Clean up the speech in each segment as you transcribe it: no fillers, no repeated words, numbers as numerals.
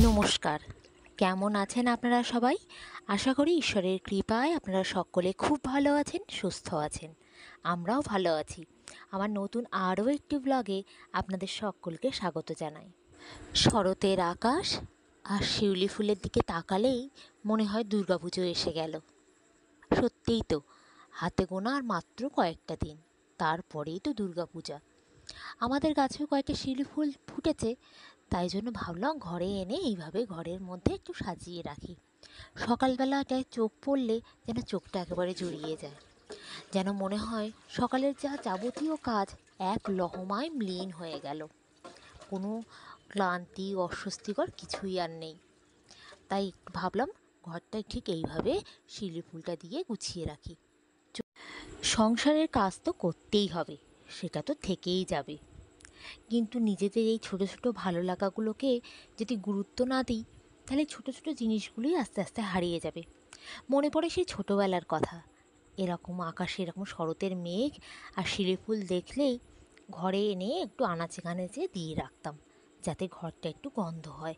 নমস্কার। কেমন আছেন আপনারা সবাই? আশা করি ঈশ্বরের কৃপায় আপনারা সকলে খুব ভালো আছেন, সুস্থ আছেন। আমরাও ভালো আছি। আমার নতুন আরও একটি ব্লগে আপনাদের সকলকে স্বাগত জানাই। শরতের আকাশ আর শিউলি ফুলের দিকে তাকালেই মনে হয় দুর্গাপুজো এসে গেল। সত্যিই তো, হাতে গোনা আর মাত্র কয়েকটা দিন, তারপরেই তো দুর্গাপূজা। আমাদের গাছেও কয়েকটা শিউলি ফুল ফুটেছে, তাই জন্য ভাবলাম ঘরে এনে এইভাবে ঘরের মধ্যে একটু সাজিয়ে রাখি। সকালবেলাটায় চোখ পড়লে যেন চোখটা একেবারে জুড়িয়ে যায়, যেন মনে হয় সকালের যা যাবতীয় কাজ এক লহমায় ম্লিন হয়ে গেল, কোনো ক্লান্তি অস্বস্তিকর কিছুই আর নেই। তাই ভাবলাম ঘরটায় ঠিক এইভাবে শিউলি ফুলটা দিয়ে গুছিয়ে রাখি। সংসারের কাজ তো করতেই হবে, সেটা তো থেকেই যাবে, কিন্তু নিজেদের এই ছোটো ছোটো ভালো লাগাগুলোকে যদি গুরুত্ব না দিই, তাহলে ছোটো ছোটো জিনিসগুলোই আস্তে আস্তে হারিয়ে যাবে। মনে পড়ে সেই ছোটোবেলার কথা, এরকম আকাশে এরকম শরতের মেঘ আর শিউলি ফুল দেখলেই ঘরে এনে একটু আনাচে কানাচে দিয়ে রাখতাম, যাতে ঘরটা একটু গন্ধ হয়,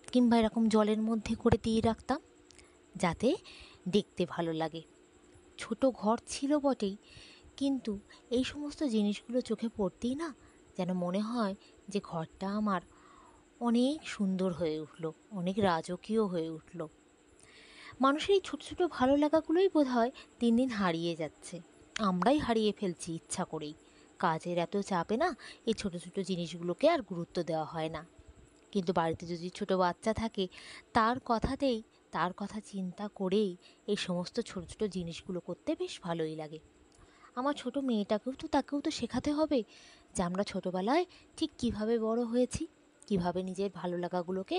কিংবা এরকম জলের মধ্যে করে দিয়ে রাখতাম যাতে দেখতে ভালো লাগে। ছোট ঘর ছিল বটেই, কিন্তু এই সমস্ত জিনিসগুলো চোখে পড়তেই না যেন মনে হয় যে ঘরটা আমার অনেক সুন্দর হয়ে উঠল, অনেক রাজকীয় হয়ে উঠল। মানুষের এই ছোটো ছোটো ভালো লাগাগুলোই বোধহয় দিন দিন হারিয়ে যাচ্ছে, আমরাই হারিয়ে ফেলছি ইচ্ছা করেই। কাজের এত চাপে না এই ছোটো ছোটো জিনিসগুলোকে আর গুরুত্ব দেওয়া হয় না। কিন্তু বাড়িতে যদি ছোটো বাচ্চা থাকে, তার কথা চিন্তা করেই এই সমস্ত ছোটো ছোটো জিনিসগুলো করতে বেশ ভালোই লাগে। আমার ছোটো তাকেও তো শেখাতে হবে যে আমরা ছোটোবেলায় ঠিক কীভাবে বড় হয়েছি, কীভাবে নিজের ভালো লাগাগুলোকে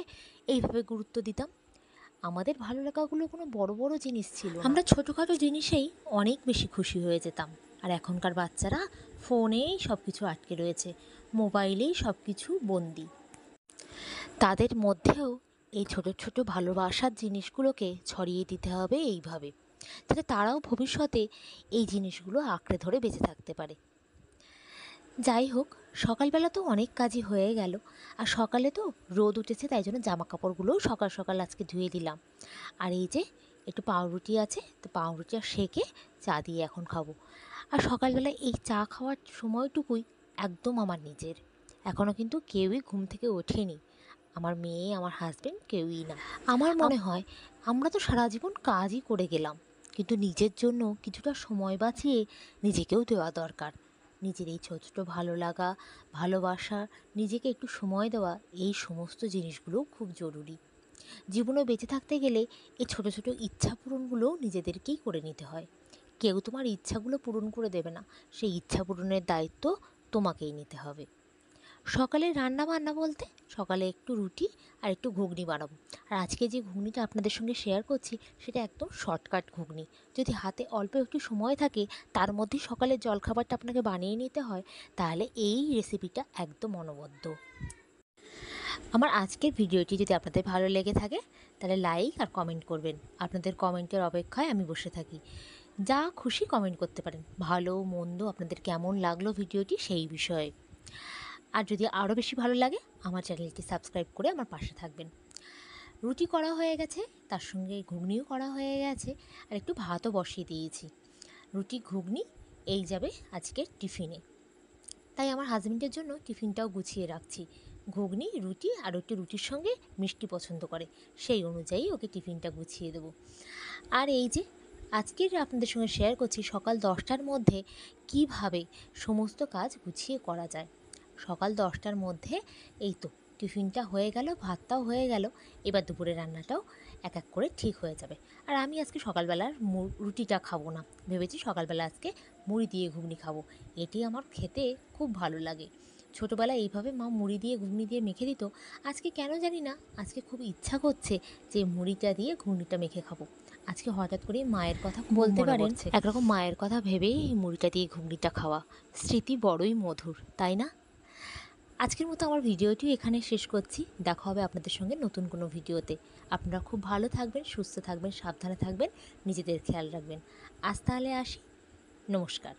এইভাবে গুরুত্ব দিতাম। আমাদের ভালো লাগাগুলো কোনো বড় বড় জিনিস ছিল না, আমরা ছোটোখাটো জিনিসেই অনেক বেশি খুশি হয়ে যেতাম। আর এখনকার বাচ্চারা ফোনেই সব কিছু আটকে রয়েছে, মোবাইলেই সব কিছু বন্দি। তাদের মধ্যেও এই ছোটো ছোটো ভালোবাসার জিনিসগুলোকে ছড়িয়ে দিতে হবে এইভাবে, যাতে তারাও ভবিষ্যতে এই জিনিসগুলো আঁকড়ে ধরে বেঁচে থাকতে পারে। যাই হোক, সকালবেলা তো অনেক কাজই হয়ে গেল, আর সকালে তো রোদ উঠেছে, তাই জন্য জামা কাপড়গুলোও সকাল সকাল আজকে ধুয়ে দিলাম। আর এই যে একটু পাউরুটি আছে, তো পাউরুটি আর সেঁকে চা দিয়ে এখন খাবো। আর সকালবেলা এই চা খাওয়ার সময়টুকুই একদম আমার নিজের। এখনও কিন্তু কেউই ঘুম থেকে ওঠেনি, আমার মেয়ে, আমার হাজবেন্ড, কেউই না। আমার মনে হয় আমরা তো সারা জীবন কাজই করে গেলাম, কিন্তু নিজের জন্য কিছুটা সময় বাঁচিয়ে নিজেকেও দেওয়া দরকার। নিজের এই ছোটো ছোটো ভালো লাগা, ভালোবাসা, নিজেকে একটু সময় দেওয়া, এই সমস্ত জিনিসগুলোও খুব জরুরি। জীবনে বেঁচে থাকতে গেলে এই ছোটো ছোটো ইচ্ছা পূরণগুলোও নিজেদেরকেই করে নিতে হয়। কেউ তোমার ইচ্ছাগুলো পূরণ করে দেবে না, সেই ইচ্ছা পূরণের দায়িত্ব তোমাকেই নিতে হবে। সকালে রান্না বান্না বলতে সকালে একটু রুটি আর একটু ঘুগনি বানাবো। আর আজকে যে ঘুগনিটা আপনাদের সঙ্গে শেয়ার করছি সেটা একদম শর্টকাট ঘুগনি। যদি হাতে অল্প একটু সময় থাকে, তার মধ্যে সকালের জলখাবারটা আপনাকে বানিয়ে নিতে হয়, তাহলে এই রেসিপিটা একদম অনবদ্য। আমার আজকের ভিডিওটি যদি আপনাদের ভালো লেগে থাকে, তাহলে লাইক আর কমেন্ট করবেন। আপনাদের কমেন্টের অপেক্ষায় আমি বসে থাকি। যা খুশি কমেন্ট করতে পারেন, ভালো মন্দ, আপনাদের কেমন লাগলো ভিডিওটি সেই বিষয়ে। আর যদি আরও বেশি ভালো লাগে, আমার চ্যানেলটি সাবস্ক্রাইব করে আমার পাশে থাকবেন। রুটি করা হয়ে গেছে, তার সঙ্গে ঘুগনিও করা হয়ে গেছে, আর একটু ভাতও বসিয়ে দিয়েছি। রুটি ঘুগনি এই যাবে আজকের টিফিনে, তাই আমার হাজবেন্ডের জন্য টিফিনটাও গুছিয়ে রাখছি। ঘুগনি, রুটি, আর একটু রুটির সঙ্গে মিষ্টি পছন্দ করে, সেই অনুযায়ী ওকে টিফিনটা গুছিয়ে দেবো। আর এই যে আজকের আপনাদের সঙ্গে শেয়ার করছি সকাল 10টার মধ্যে কিভাবে সমস্ত কাজ গুছিয়ে করা যায়। সকাল 10টার মধ্যে এই তো টিফিনটা হয়ে গেল, ভাতটাও হয়ে গেল, এবার দুপুরে রান্নাটাও এক এক করে ঠিক হয়ে যাবে। আর আমি আজকে সকালবেলার রুটিটা খাবো না, ভেবেছি সকালবেলা আজকে মুড়ি দিয়ে ঘুগনি খাবো। এটি আমার খেতে খুব ভালো লাগে। ছোটোবেলায় এইভাবে মা মুড়ি দিয়ে ঘুগনি দিয়ে মেখে দিত। আজকে কেন জানি না, আজকে খুব ইচ্ছা করছে যে মুড়িটা দিয়ে ঘুগনিটা মেখে খাবো। আজকে হঠাৎ করেই মায়ের কথা বলতে পারেন, একরকম মায়ের কথা ভেবেই এই মুড়িটা দিয়ে ঘুগনিটা খাওয়া। স্মৃতি বড়ই মধুর, তাই না? আজকের মতো আমার ভিডিওটিও এখানে শেষ করছি। দেখা হবে আপনাদের সঙ্গে নতুন কোনো ভিডিওতে। আপনারা খুব ভালো থাকবেন, সুস্থ থাকবেন, সাবধানে থাকবেন, নিজেদের খেয়াল রাখবেন। আজ তাহলে আসি, নমস্কার।